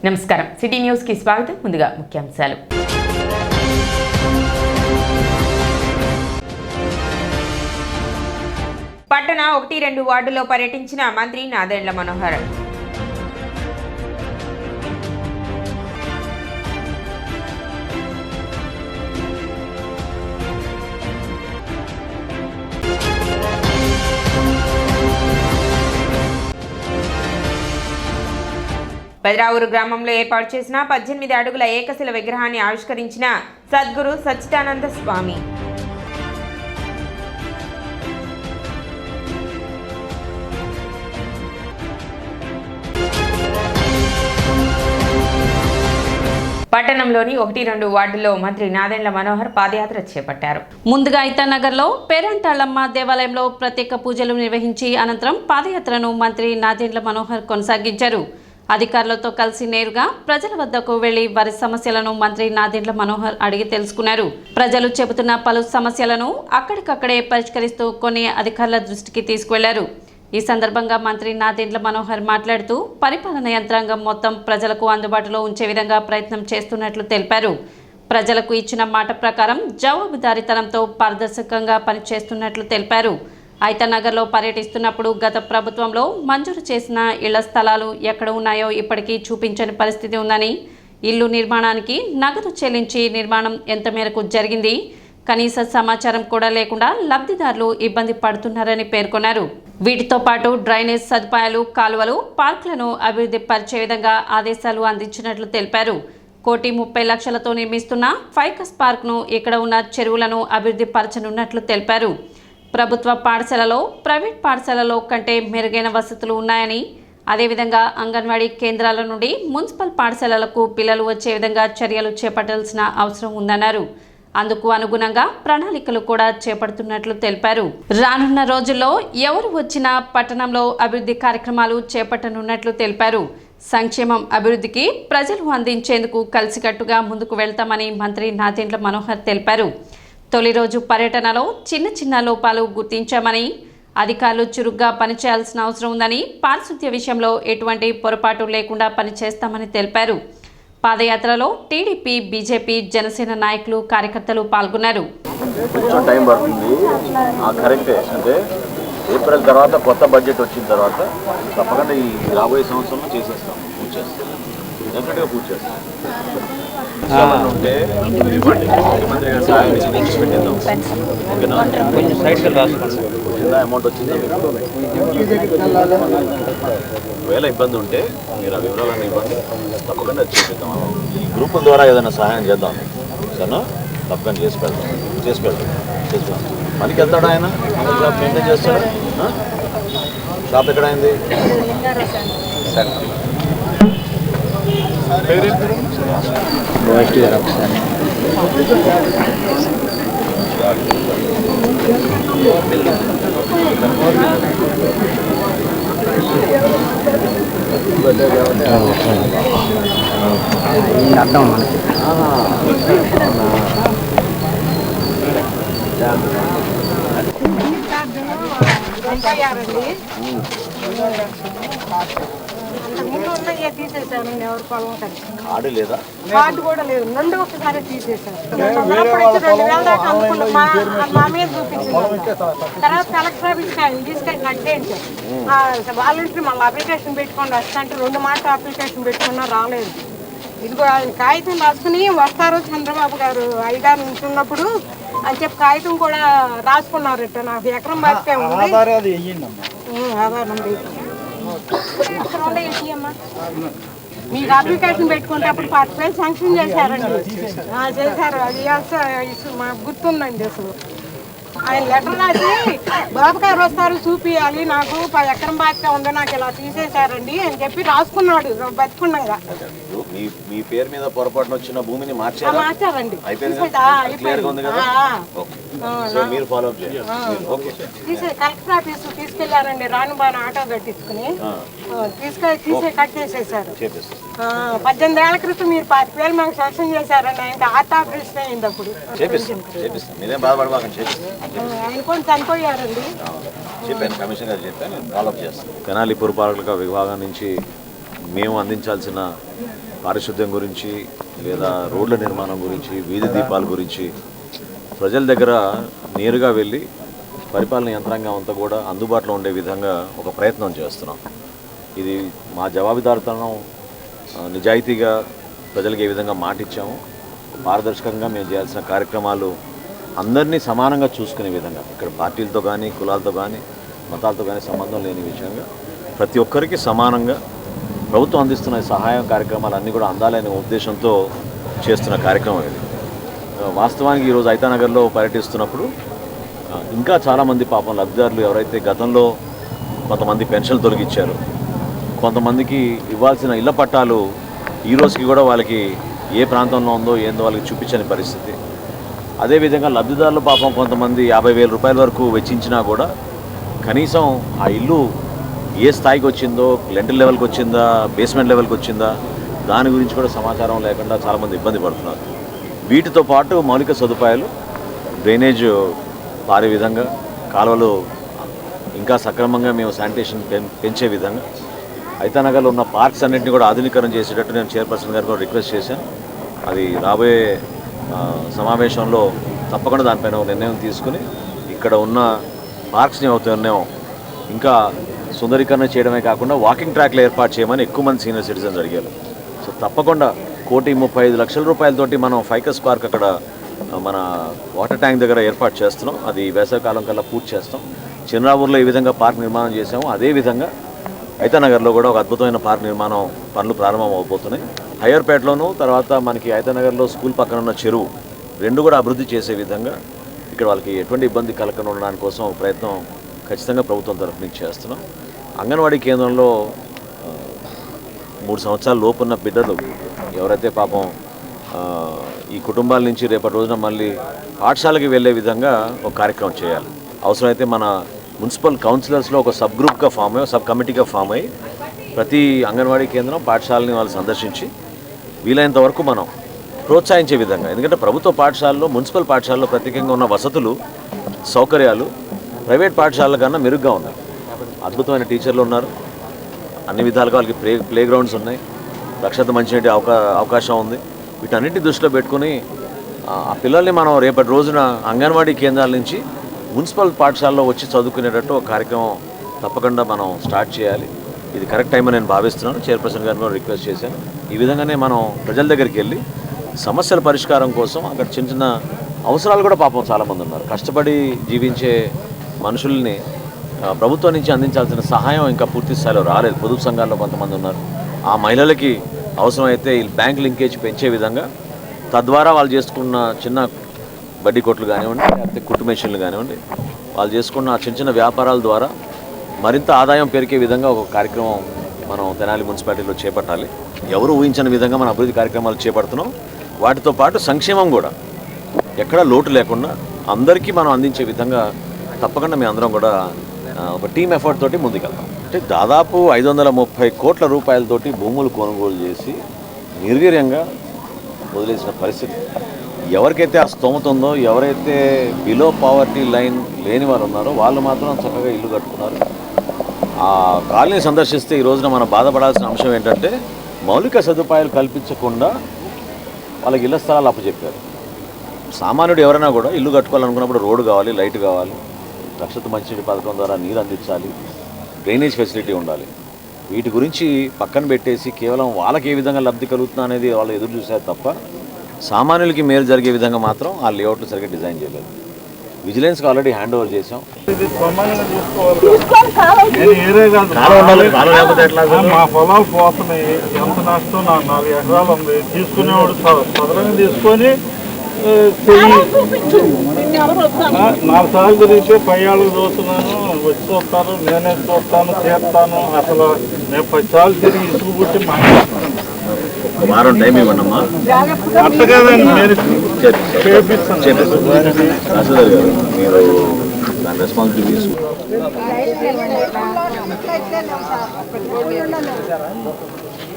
నమస్కారం city news కి స్వాగతం. ముందుగా ముఖ్యాంశాలు. పట్టణ 1-2 వార్డులో పర్యటించిన మంత్రి నాదెండ్ల మనోహర్. పెదరావూరు గ్రామంలో ఏర్పాటు చేసిన 18 అడుగుల ఏకశిల విగ్రహాన్ని ఆవిష్కరించిన సద్గురు సచ్చిదానంద స్వామి. పట్టణంలోని 1-2 వార్డుల్లో మంత్రి నాదెండ్ల మనోహర్ పాదయాత్ర చేపట్టారు. ముందుగా ఇతనగర్లో పేరంటాళ్లమ్మ దేవాలయంలో ప్రత్యేక పూజలు నిర్వహించి అనంతరం పాదయాత్రను మంత్రి నాదెండ్ల మనోహర్ కొనసాగించారు. అధికారులతో కలిసి నేరుగా ప్రజల వద్దకు వెళ్లి వారి సమస్యలను మంత్రి నాదెండ్ల మనోహర్ అడిగి తెలుసుకున్నారు. ప్రజలు చెబుతున్న పలు సమస్యలను అక్కడికక్కడే పరిష్కరిస్తూ కొన్ని అధికారుల దృష్టికి తీసుకువెళ్లారు. ఈ సందర్భంగా మంత్రి నాదెండ్ల మనోహర్ మాట్లాడుతూ పరిపాలన యంత్రాంగం మొత్తం ప్రజలకు అందుబాటులో ఉంచే విధంగా ప్రయత్నం చేస్తున్నట్లు తెలిపారు. ప్రజలకు ఇచ్చిన మాట ప్రకారం జవాబుదారీతనంతో పారదర్శకంగా పనిచేస్తున్నట్లు తెలిపారు. ఐతనగర్లో పర్యటిస్తున్నప్పుడు గత ప్రభుత్వంలో మంజూరు చేసిన ఇళ్ల స్థలాలు ఎక్కడ ఉన్నాయో ఇప్పటికీ చూపించని పరిస్థితి ఉందని, ఇల్లు నిర్మాణానికి నగదు చెల్లించి నిర్మాణం ఎంత మేరకు జరిగింది, కనీస సమాచారం కూడా లేకుండా లబ్ధిదారులు ఇబ్బంది పడుతున్నారని పేర్కొన్నారు. వీటితో పాటు డ్రైనేజ్ సదుపాయాలు, కాలువలు, పార్కులను అభివృద్ధి పరిచే విధంగా ఆదేశాలు అందించినట్లు తెలిపారు. 1,30,00,000తో నిర్మిస్తున్న ఫైకస్ పార్క్ను ఇక్కడ ఉన్న చెరువులను అభివృద్ధి పరచనున్నట్లు తెలిపారు. ప్రభుత్వ పాఠశాలలో ప్రైవేట్ పాఠశాలలో కంటే మెరుగైన వసతులు ఉన్నాయని, అదేవిధంగా అంగన్వాడీ కేంద్రాల నుండి మున్సిపల్ పాఠశాలలకు పిల్లలు వచ్చే విధంగా చర్యలు చేపట్టాల్సిన అవసరం ఉందన్నారు. అందుకు అనుగుణంగా ప్రణాళికలు కూడా చేపడుతున్నట్లు తెలిపారు. రానున్న రోజుల్లో ఎవరు వచ్చినా పట్టణంలో అభివృద్ధి కార్యక్రమాలు చేపట్టనున్నట్లు తెలిపారు. సంక్షేమం అభివృద్ధికి ప్రజలు అందించేందుకు కలిసికట్టుగా ముందుకు వెళ్తామని మంత్రి నాదెండ్ల మనోహర్ తెలిపారు. తొలి రోజు పర్యటనలో చిన్న లోపాలు గుర్తించామని, అధికారులు చురుగ్గా పనిచేయాల్సిన అవసరం ఉందని, పారిశుద్ధ్య విషయంలో ఎటువంటి పొరపాటు లేకుండా పనిచేస్తామని తెలిపారు. పాదయాత్రలో టీడీపీ, బీజేపీ, జనసేన నాయకులు, కార్యకర్తలు పాల్గొన్నారు. ఏప్రిల్ తర్వాత కొత్త బడ్జెట్ వచ్చిన తర్వాత తప్పకుండా ఈ రాబోయే సంవత్సరంలో చేసేస్తాం, పూర్తి చేస్తాం. ఉంటే ముఖ్యమంత్రి గారు సహాయం పెట్టేద్దాం. ఓకేనా? అమౌంట్ వచ్చిందా? ఒకవేళ ఇబ్బంది ఉంటే మీరు ఆ వివరాలను ఇవ్వండి, తప్పకుండా చేపిద్దాం. ఈ గ్రూపుల ద్వారా ఏదైనా సహాయం చేద్దాం సరేనా? తప్పకుండా చేసి పెడతాం. మనకి వెళ్తాడా ఆయన? మెయింటైన్ చేస్తాడా? షాప్ ఎక్కడ అయింది? అర్థం మనకి తీసేసానండి. ఎవరు కార్డు లేదా? కార్డు కూడా లేదు. నుండి ఒకసారి తీసేసాను. 2,000 దాకా అనుకున్నాం. మా మీద చూపించింది. తర్వాత కలెక్టర్ ఆఫీస్ తీసుకెళ్ళి కట్టేంటి వాలంటీర్ మళ్ళీ అప్లికేషన్ పెట్టుకోండి వస్తుంటే 2 మాటలు అప్లికేషన్ పెట్టుకున్నా రాలేదు. ఇదిగో ఆయన కాగితం రాసుకుని వస్తారు చంద్రబాబు గారు అయ్యగారు ఉంటున్నప్పుడు అని చెప్పి కాగితం కూడా రాసుకున్నారట. నాకు ఎకరం బాధ్యత ఉంది. ఆధార్ ఉంది. మీకు అప్లికేషన్ పెట్టుకుంటే అప్పుడు 40,000 శాంక్షన్ చేశారండి. చేశారు. అది మాకు గుర్తుందండి. అసలు ఆయన లెటర్ రాసి బాబు గారు వస్తారు చూపియాలి, నాకు ఎకరం బాధ్యత ఉందో నాకు ఇలా తీసేశారండి అని చెప్పి రాసుకున్నాడు బతుకున్నాగా. మీ పేరు మీద పొరపాటున వచ్చిన భూమిని మార్చారండి. కలెక్టర్ ఆఫీస్ తీసుకెళ్లారండి. రానుబాను ఆటో కట్టించుకుని తీసే కట్టేసేసారు. 18 ఏళ్ల క్రితం మీరు 40,000 మాకు శాంక్షన్ చేశారండి. ఆయన ఆర్ట్ ఆపరేషన్ అయింది అప్పుడు. ఆయన కొంచెం చనిపోయారండి. చెప్పాను, కమిషనర్ గారు చెప్పాను, ఫాలోఅప్ చేస్తాను. తెనాలి పురపాలక విభాగం నుంచి మేము అందించాల్సిన పారిశుద్ధ్యం గురించి లేదా రోడ్ల నిర్మాణం గురించి వీధి దీపాల గురించి ప్రజల దగ్గర నేరుగా వెళ్ళి పరిపాలన యంత్రాంగం అంతా కూడా అందుబాటులో ఉండే విధంగా ఒక ప్రయత్నం చేస్తున్నాం. ఇది మా జవాబుదారితనం, నిజాయితీగా ప్రజలకు ఏ విధంగా మాట ఇచ్చాము, పారదర్శకంగా మేము చేయాల్సిన కార్యక్రమాలు అందరినీ సమానంగా చూసుకునే విధంగా, ఇక్కడ పార్టీలతో కానీ కులాలతో కానీ మతాలతో కానీ సంబంధం లేని విషయంగా ప్రతి ఒక్కరికి సమానంగా ప్రభుత్వం అందిస్తున్న సహాయం కార్యక్రమాలు అన్నీ కూడా అందాలనే ఉద్దేశంతో చేస్తున్న కార్యక్రమం ఇది. వాస్తవానికి ఈరోజు ఐతానగర్లో పర్యటిస్తున్నప్పుడు ఇంకా చాలామంది పాపం లబ్ధిదారులు ఎవరైతే గతంలో కొంతమంది పెన్షన్లు తొలగించారు, కొంతమందికి ఇవ్వాల్సిన ఇళ్ల పట్టాలు ఈ రోజుకి కూడా వాళ్ళకి ఏ ప్రాంతంలో ఉందో ఏందో వాళ్ళకి చూపించని పరిస్థితి. అదేవిధంగా లబ్ధిదారులు పాపం కొంతమంది 50,000 రూపాయల వరకు వెచ్చించినా కూడా కనీసం ఆ ఇల్లు ఏ స్థాయికి వచ్చిందో, లెంటల్ లెవెల్కి వచ్చిందా, బేస్మెంట్ లెవెల్కి వచ్చిందా, దాని గురించి కూడా సమాచారం లేకుండా చాలామంది ఇబ్బంది పడుతున్నారు. వీటితో పాటు మౌలిక సదుపాయాలు, డ్రైనేజ్ పారే విధంగా, కాలువలు ఇంకా సక్రమంగా మేము శానిటేషన్ పెంచే విధంగా, ఐతానగర్లో ఉన్న పార్క్స్ అన్నింటినీ కూడా ఆధునీకరణ చేసేటట్టు నేను చైర్పర్సన్ గారు కూడా రిక్వెస్ట్ చేశాను. అది రాబోయే సమావేశంలో తప్పకుండా దానిపైన నిర్ణయం తీసుకుని ఇక్కడ ఉన్న పార్క్స్ని అవుతున్నాం ఇంకా సుందరీకరణ చేయడమే కాకుండా వాకింగ్ ట్రాక్లు ఏర్పాటు చేయమని ఎక్కువ మంది సీనియర్ సిటిజన్స్ అడిగారు. సో తప్పకుండా 1,35,00,000 రూపాయలతోటి మనం ఫైకస్ పార్క్ అక్కడ మన వాటర్ ట్యాంక్ దగ్గర ఏర్పాటు చేస్తున్నాం. అది వేసవికాలం కల్లా పూర్తి చేస్తాం. చిన్నరావూరులో ఈ విధంగా పార్క్ నిర్మాణం చేసాము, అదేవిధంగా ఐతానగర్లో కూడా ఒక అద్భుతమైన పార్క్ నిర్మాణం పనులు ప్రారంభం అవబోతున్నాయి. హయ్యర్పేటలోను తర్వాత మనకి ఐతానగర్లో స్కూల్ పక్కన ఉన్న చెరువు రెండు కూడా అభివృద్ధి చేసే విధంగా ఇక్కడ వాళ్ళకి ఎటువంటి ఇబ్బంది కలగకుండా ఉండడానికి కోసం ప్రయత్నం ఖచ్చితంగా ప్రభుత్వం తరఫు నుంచి చేస్తున్నాం. అంగన్వాడీ కేంద్రంలో 3 సంవత్సరాల లోపున్న బిడ్డలు ఎవరైతే పాపం ఈ కుటుంబాల నుంచి రేపటి రోజున మళ్ళీ పాఠశాలకి వెళ్ళే విధంగా ఒక కార్యక్రమం చేయాలి. అవసరమైతే మన మున్సిపల్ కౌన్సిలర్స్లో ఒక సబ్ గ్రూప్గా సబ్ కమిటీగా ఫామ్ అయ్యి ప్రతి అంగన్వాడీ కేంద్రం పాఠశాలని వాళ్ళు సందర్శించి వీలైనంత వరకు మనం ప్రోత్సహించే విధంగా, ఎందుకంటే ప్రభుత్వ పాఠశాలలో, మున్సిపల్ పాఠశాలలో ప్రత్యేకంగా ఉన్న వసతులు, సౌకర్యాలు ప్రైవేట్ పాఠశాలల కన్నా మెరుగ్గా ఉన్నాయి. అద్భుతమైన టీచర్లు ఉన్నారు, అన్ని విధాలుగా వాళ్ళకి ప్లే గ్రౌండ్స్ ఉన్నాయి, రక్షణ మంచినీటి అవకాశం ఉంది. వీటన్నిటి దృష్టిలో పెట్టుకుని ఆ పిల్లల్ని మనం రేపటి రోజున అంగన్వాడీ కేంద్రాల నుంచి మున్సిపల్ పాఠశాలలో వచ్చి చదువుకునేటట్టు ఒక కార్యక్రమం తప్పకుండా మనం స్టార్ట్ చేయాలి. ఇది కరెక్ట్ టైం అని నేను భావిస్తున్నాను. చైర్పర్సన్ గారిని కూడా రిక్వెస్ట్ చేశాను. ఈ విధంగానే మనం ప్రజల దగ్గరికి వెళ్ళి సమస్యల పరిష్కారం కోసం అక్కడ చిన్న చిన్న అవసరాలు కూడా పాపం చాలామంది ఉన్నారు. కష్టపడి జీవించే మనుషుల్ని ప్రభుత్వం నుంచి అందించాల్సిన సహాయం ఇంకా పూర్తి స్థాయిలో రాలేదు. పొదుపు సంఘాల్లో కొంతమంది ఉన్నారు. ఆ మహిళలకి అవసరమైతే ఈ బ్యాంక్ లింకేజ్ పెంచే విధంగా, తద్వారా వాళ్ళు చేసుకున్న చిన్న బడ్డీ కొట్లు కానివ్వండి, లేకపోతే కుట్టు మెషిన్లు కానివ్వండి, వాళ్ళు చేసుకున్న చిన్న చిన్న వ్యాపారాల ద్వారా మరింత ఆదాయం పెరిగే విధంగా ఒక కార్యక్రమం మనం తెనాలి మున్సిపాలిటీలో చేపట్టాలి. ఎవరు ఊహించని విధంగా మన అభివృద్ధి కార్యక్రమాలు చేపడుతున్నాం. వాటితో పాటు సంక్షేమం కూడా ఎక్కడా లోటు లేకుండా అందరికీ మనం అందించే విధంగా తప్పకుండా మేము అందరం కూడా ఒక టీమ్ ఎఫర్ట్ తోటి ముందుకెళ్తాం. అంటే దాదాపు 530 కోట్ల రూపాయలతోటి భూములు కొనుగోలు చేసి నిర్వీర్యంగా వదిలేసిన పరిస్థితి. ఎవరికైతే ఆ స్తోమత ఉందో, ఎవరైతే బిలో పావర్టీ లైన్ లేని వారు ఉన్నారో వాళ్ళు మాత్రం చక్కగా ఇల్లు కట్టుకున్నారు. ఆ కాలనీ సందర్శిస్తే ఈ రోజున మనం బాధపడాల్సిన అంశం ఏంటంటే మౌలిక సదుపాయాలు కల్పించకుండా వాళ్ళకి ఇళ్ల స్థలాలు అప్పచెప్పారు. సామాన్యుడు ఎవరైనా కూడా ఇల్లు కట్టుకోవాలనుకున్నప్పుడు రోడ్డు కావాలి, లైట్ కావాలి, రక్షిత మంచినీటి పథకం ద్వారా నీరు అందించాలి, డ్రైనేజ్ ఫెసిలిటీ ఉండాలి. వీటి గురించి పక్కన పెట్టేసి కేవలం వాళ్ళకి ఏ విధంగా లబ్ధి కలుగుతుందా అనేది వాళ్ళు ఎదురు చూశారు తప్ప సామాన్యులకి మేలు జరిగే విధంగా మాత్రం ఆ లేఅవుట్లు సరిగ్గా డిజైన్ చేయలేదు. విజిలెన్స్కి ఆల్రెడీ హ్యాండ్ ఓవర్ చేసాం. మా పొలాలు పోతున్నాయి, ఎంత నష్టం. నాకు 4 ఎకరాలు ఉంది. తీసుకునేవాడు సదరంగా తీసుకొని 4 సార్లు తిరిగితే 5 ఏళ్ళకి చూస్తున్నాను, వచ్చి చూస్తాను, నేనే చూస్తాను, చేస్తాను. అసలు నేను 10 సార్లు తిరిగి ఇసుకు పుట్టి వారం టైం ఇవ్వండమ్మా. అట్ట కాదండి, నేను చేపిస్తాను. తహసీల్దార్ గారు మీరు దాని రెస్పాన్సిబిలిటీ తీసుకుంటారు.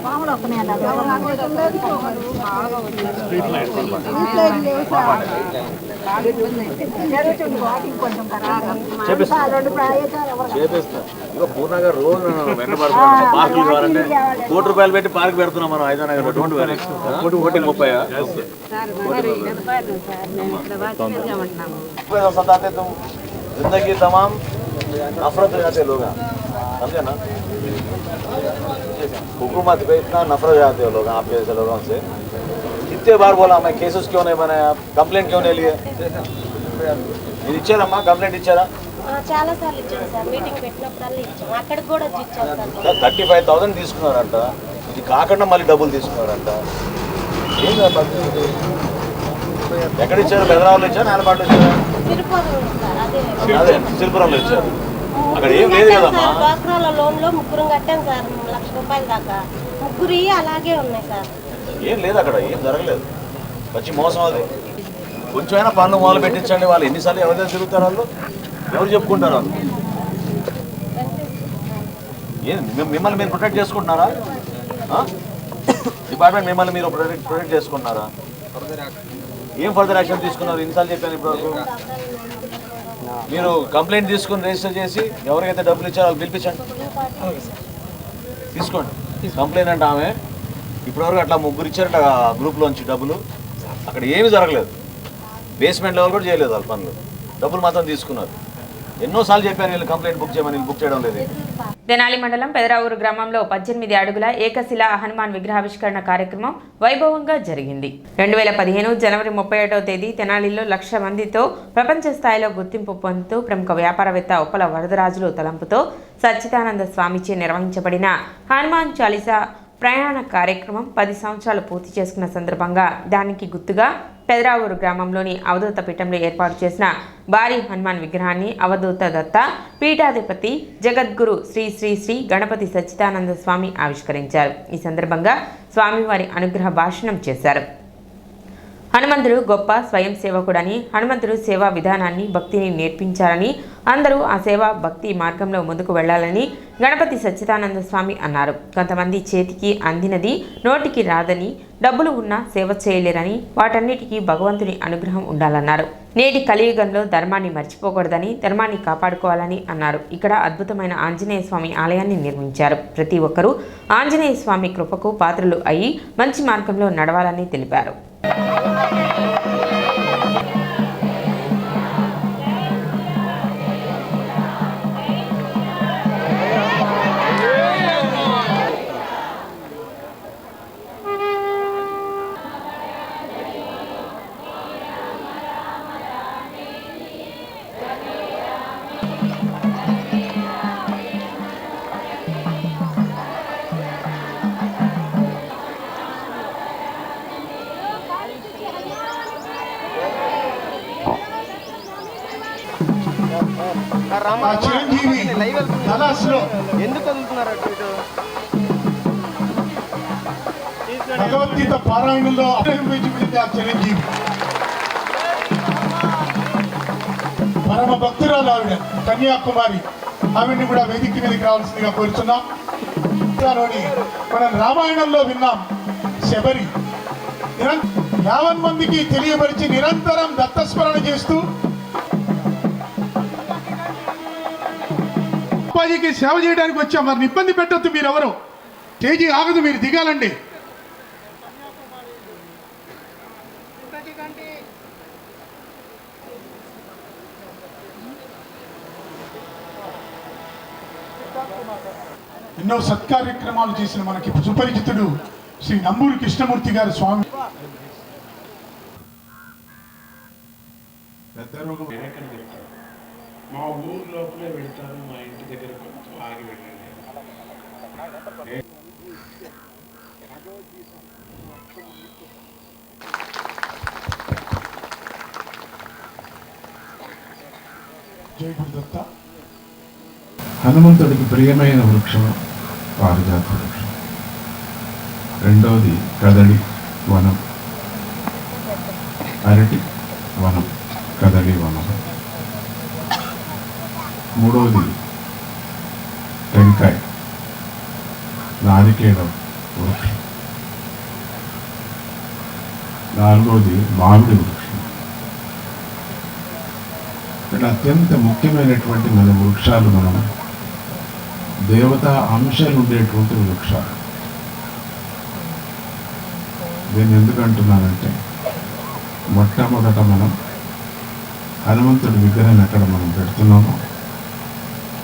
పాములు వస్తున్నాయండి చేపిస్తా ఇక పూర్ణంగా రోజు వెంటబడుతున్నాను పార్కులు కావాలంటే ₹1 పెట్టి పార్క్ పెడుతున్నాం మనం 5 నగర్ డోంట్ వెరీ కోటి 30 सताते तुम जिंदगी तमाम नफरत हो जाते लोग समझे ना हुकूमत पे इतना नफरत हो जाते हो लोग आप जैसे लोगों से कितने बार बोला मैं केसेस क्यों नहीं बनाया कंप्लेंट क्यों नहीं लिए ఇది ఇచ్చారమ్మా కంప్లైంట్ ఇచ్చారా చాలా సార్లు ఇచ్చాను సార్ మీటింగ్ పెట్టినప్పుడల్లా ఇచ్చాము అక్కడికి కూడా ఇచ్చాను సార్ 35,000 తీసుకున్నారంట ఇది కాకుండా మళ్ళీ డబ్బులు తీసుకున్నారంట ఏం పరిస్థితి ఎక్కడ ఇచ్చారు బెదరావులో ఇచ్చారు నేలపాటులో ఇచ్చారా తిరుపతి సార్ అదే సిరిపురంలో ఇచ్చారు అక్కడ ఏం లేదు కదమ్మా డ్వాక్రాల లోన్లో ముగ్గురు కట్టాను సార్ ₹1,00,000 దాకా ముగ్గురు అలాగే ఉన్నాయి సార్ ఏం లేదు అక్కడ ఏం జరగలేదు వచ్చి మోసం అది కొంచెమైనా పనులు మొదలు పెట్టించండి వాళ్ళు ఎన్నిసార్లు ఎవరి దగ్గర తిరుగుతారు వాళ్ళు ఎవరు చెప్పుకుంటారు వాళ్ళు ఏం మిమ్మల్ని మీరు ప్రొటెక్ట్ చేసుకుంటున్నారా డిపార్ట్మెంట్ మిమ్మల్ని మీరు ప్రొటెక్ట్ చేసుకుంటున్నారా ఏం ఫర్దర్ యాక్షన్ తీసుకున్నారు ఎన్నిసార్లు చెప్పాను ఇప్పటివరకు మీరు కంప్లైంట్ తీసుకుని రిజిస్టర్ చేసి ఎవరికైతే డబ్బులు ఇచ్చారో వాళ్ళు పిలిపించండి తీసుకోండి కంప్లైంట్ అంటే ఆమె ఇప్పటివరకు అట్లా ముగ్గురు ఇచ్చారట గ్రూప్లోంచి డబ్బులు అక్కడ ఏమీ జరగలేదు బేస్మెంట్ లెవెల్ కూడా చేయలేదు వాళ్ళ పనులు డబ్బులు మాత్రం తీసుకున్నారు ఎన్నోసార్లు చెప్పారు వీళ్ళు కంప్లైంట్ బుక్ చేయమని బుక్ చేయడం లేదు తెనాలి మండలం పెదరావూరు గ్రామంలో 18 అడుగుల ఏకశిల హనుమాన్ విగ్రహావిష్కరణ కార్యక్రమం వైభవంగా జరిగింది 2015 జనవరి 31వ తేదీ తెనాలిలో 1,00,000 మందితో ప్రపంచ స్థాయిలో గుర్తింపు పొందుతూ ప్రముఖ వ్యాపారవేత్త ఉప్పల వరదరాజులు తలంపుతో సచ్చిదానంద స్వామిచే నిర్వహించబడిన హనుమాన్ చాలీసా ప్రయాణ కార్యక్రమం 10 సంవత్సరాలు పూర్తి చేసుకున్న సందర్భంగా దానికి గుర్తుగా పెదరావూరు గ్రామంలోని అవధూత పీఠంలో ఏర్పాటు చేసిన భారీ హనుమాన్ విగ్రహాన్ని అవధూత దత్త పీఠాధిపతి జగద్గురు శ్రీ శ్రీ శ్రీ గణపతి సచ్చిదానంద స్వామి ఆవిష్కరించారు. ఈ సందర్భంగా స్వామివారి అనుగ్రహ భాషణం చేశారు. హనుమంతుడు గొప్ప స్వయం సేవకుడని, హనుమంతుడు సేవా విధానాన్ని భక్తిని నేర్పించారని, అందరూ ఆ సేవా భక్తి మార్గంలో ముందుకు వెళ్లాలని గణపతి సచ్చిదానంద స్వామి అన్నారు. కొంతమంది చేతికి అందినది నోటికి రాదని, డబ్బులు ఉన్నా సేవ చేయలేరని, వాటన్నిటికీ భగవంతుని అనుగ్రహం ఉండాలన్నారు. నేటి కలియుగంలో ధర్మాన్ని మర్చిపోకూడదని, ధర్మాన్ని కాపాడుకోవాలని అన్నారు. ఇక్కడ అద్భుతమైన ఆంజనేయ స్వామి ఆలయాన్ని నిర్మించారు. ప్రతి ఒక్కరూ ఆంజనేయ స్వామి కృపకు పాత్రలు అయ్యి మంచి మార్గంలో నడవాలని తెలిపారు. చిరంజీవి ఎందుకు వదులుతున్నారు భగవద్గీత పారాయణంలో చిరంజీవి పరమ భక్తురాలు ఆవిడ కన్యాకుమారి. ఆవిడ్ని కూడా వేదిక మీదకి రావాల్సిందిగా కోరుతున్నాం. మనం రామాయణంలో విన్నాం శబరి 50 మందికి తెలియపరిచి నిరంతరం దత్తస్మరణ చేస్తూ అప్పాజీకి సేవ చేయడానికి వచ్చాం. మరి ఇబ్బంది పెట్టద్దు, మీరెవరు స్టేజీ ఆగదు, మీరు దిగాలండి. ఎన్నో సత్కార్యక్రమాలు చేసిన మనకి సుపరిచితుడు శ్రీ నంబూరి కృష్ణమూర్తి గారి స్వామి. మా ఊరు లోపలే వెళ్తారు, మా ఇంటి దగ్గర కొంచెం ఆగి వెళ్ళండి. జై గురుదత్త. హనుమంతుడికి ప్రియమైన వృక్షం పారిజాత వృక్షం. రెండవది కదలి వనం, అరటి వనం, కదలి వనం. మూడవది టెంకాయ, నారికేళం వృక్షం. నాలుగోది మామిడి వృక్షం. ఇక్కడ అత్యంత ముఖ్యమైనటువంటి మన వృక్షాలు, మనం దేవతా అంశాలు ఉండేటువంటి వృక్షాలు. దీన్ని ఎందుకు అంటున్నానంటే, మొట్టమొదట మనం హనుమంతుడి విగ్రహం ఎక్కడ మనం పెడుతున్నామో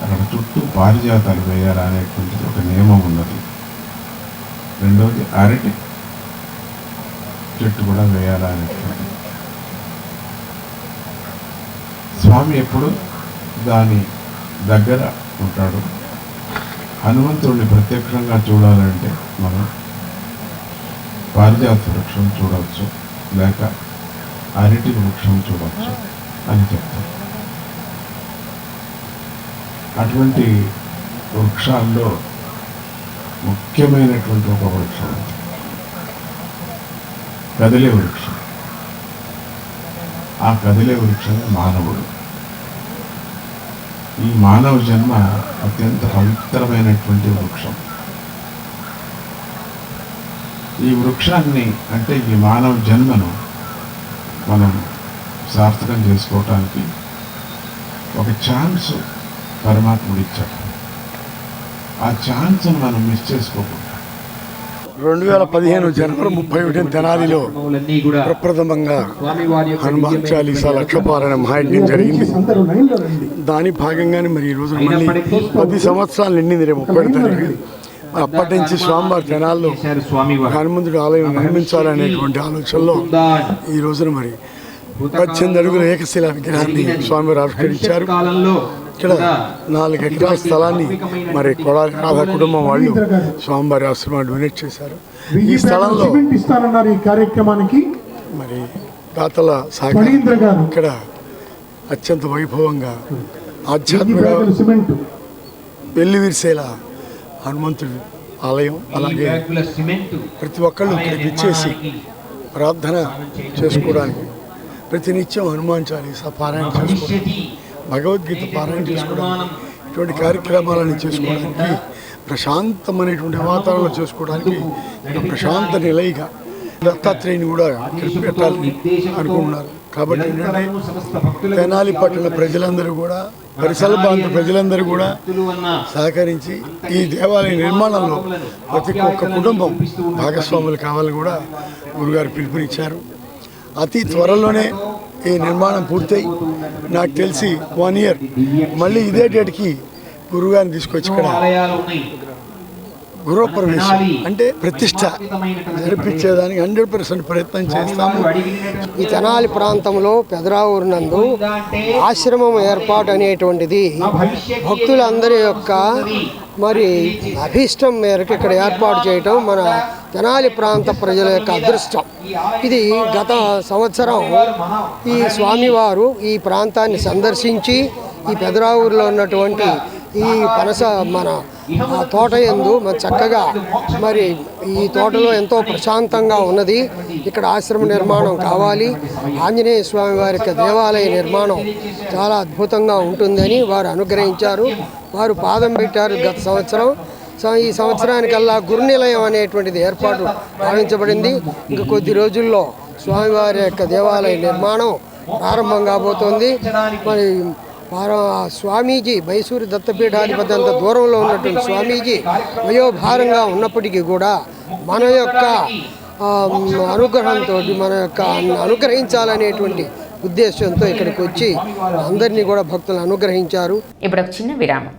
అక్కడ చుట్టూ పారిజాతాలు వేయాలనేటువంటిది ఒక నియమం ఉన్నది. రెండవది అరటి చెట్టు కూడా వేయాలనేటువంటిది. స్వామి ఎప్పుడు దాని దగ్గర ఉంటాడు. హనుమంతుడిని ప్రత్యక్షంగా చూడాలంటే మనం పారిజాత వృక్షం చూడవచ్చు, లేక అరటి వృక్షం చూడవచ్చు అని చెప్తారు. అటువంటి వృక్షాల్లో ముఖ్యమైనటువంటి ఒక వృక్షం కదిలే వృక్షం. ఆ కదిలే వృక్షం మానవుడు. ఈ మానవ జన్మ అత్యంత పవిత్రమైనటువంటి వృక్షం. ఈ వృక్షాన్ని, అంటే ఈ మానవ జన్మను మనం సార్థకం చేసుకోవటానికి ఒక ఛాన్స్ పరమాత్ముడు ఇచ్చాడు. ఆ ఛాన్స్ మనం మిస్ చేసుకోకూడదు. 2015 జనవరి 31 తెనాలిలో ప్రప్రథమంగా హనుమాన్ చాలీసా లక్షపారాయణ మహాయజ్ఞం జరిగింది. దాని భాగంగానే మరి ఈరోజు మళ్ళీ 10 సంవత్సరాలు నిండింది రేపు 30 తారీఖు. అప్పటి నుంచి స్వామివారి తెనాల్లో హనుమంతుడి ఆలయం నిర్మించాలనేటువంటి ఆలోచనలో ఈ రోజున మరి 18 అడుగుల ఏకశిలా విగ్రహాన్ని స్వామివారు ఆవిష్కరించారు. ఇక్కడ 4 ఎకరాల స్థలాన్ని మరి కొడాలి రాధా కుటుంబం వాళ్ళు స్వామివారి ఆశ్రమాన్ని డొనేట్ చేశారు. ఈ స్థలంలో ఈ కార్యక్రమానికి మరి దాతల సహకారం ఇక్కడ అత్యంత వైభవంగా ఆధ్యాత్మిక వెల్లి విరిసేలా హనుమంతుడి ఆలయం, అలాగే ప్రతి ఒక్కళ్ళు ఇక్కడికి ఇచ్చేసి ప్రార్థన చేసుకోవడానికి, ప్రతినిత్యం హనుమాన్ చాలీసా పారాయణ చేసుకోవడానికి, భగవద్గీత పారాయణ చేసుకోవడానికి, ఇటువంటి కార్యక్రమాలను చేసుకోవడానికి, ప్రశాంతమైనటువంటి వాతావరణం చేసుకోవడానికి ప్రశాంత నిలయగా దత్తాత్రేయుని కూడా ఇక్కడ పెట్టాలని అనుకుంటున్నారు. కాబట్టి ఏంటంటే తెనాలి పట్టణ ప్రజలందరూ కూడా, పరిసర ప్రాంత ప్రజలందరూ కూడా సహకరించి ఈ దేవాలయ నిర్మాణంలో ప్రతి ఒక్క కుటుంబం భాగస్వాములు కావాలని కూడా గురుగారు పిలుపునిచ్చారు. అతి త్వరలోనే ఈ నిర్మాణం పూర్తయి నాకు తెలిసి 1 year మళ్ళీ ఇదే డేట్కి గురుగారిని తీసుకొచ్చి ఇక్కడ గృహప్రవేశం అంటే ప్రతిష్ట జరిపించేదానికి 100% ప్రయత్నం చేస్తాము. ఈ తెనాలి ప్రాంతంలో పెదరావూరు నందు ఆశ్రమం ఏర్పాటు అనేటువంటిది భక్తులందరి యొక్క మరి అభీష్టం మేరకు ఇక్కడ ఏర్పాటు చేయటం మన తెనాలి ప్రాంత ప్రజల యొక్క అదృష్టం. ఇది గత సంవత్సరం ఈ స్వామివారు ఈ ప్రాంతాన్ని సందర్శించి ఈ పెదరావూరులో ఉన్నటువంటి ఈ పనస మన తోట యందు చక్కగా మరి ఈ తోటలో ఎంతో ప్రశాంతంగా ఉన్నది, ఇక్కడ ఆశ్రమ నిర్మాణం కావాలి, ఆంజనేయ స్వామి వారి యొక్క దేవాలయ నిర్మాణం చాలా అద్భుతంగా ఉంటుందని వారు అనుగ్రహించారు. వారు పాదం పెట్టారు గత సంవత్సరం. ఈ సంవత్సరానికల్లా గురునిలయం అనేటువంటిది ఏర్పాటు భావించబడింది. ఇంకా కొద్ది రోజుల్లో స్వామివారి యొక్క దేవాలయ నిర్మాణం ప్రారంభం కాబోతోంది. మరి స్వామీజీ మైసూరు దత్తపీఠాధిపతి అంత దూరంలో ఉన్నటువంటి స్వామీజీ వయోభారంగా ఉన్నప్పటికీ కూడా మన యొక్క అనుగ్రహంతో మన యొక్క అనుగ్రహించాలనేటువంటి ఉద్దేశంతో ఇక్కడికి వచ్చి అందరినీ కూడా భక్తులను అనుగ్రహించారు. ఇప్పుడు ఒక చిన్న విరామం.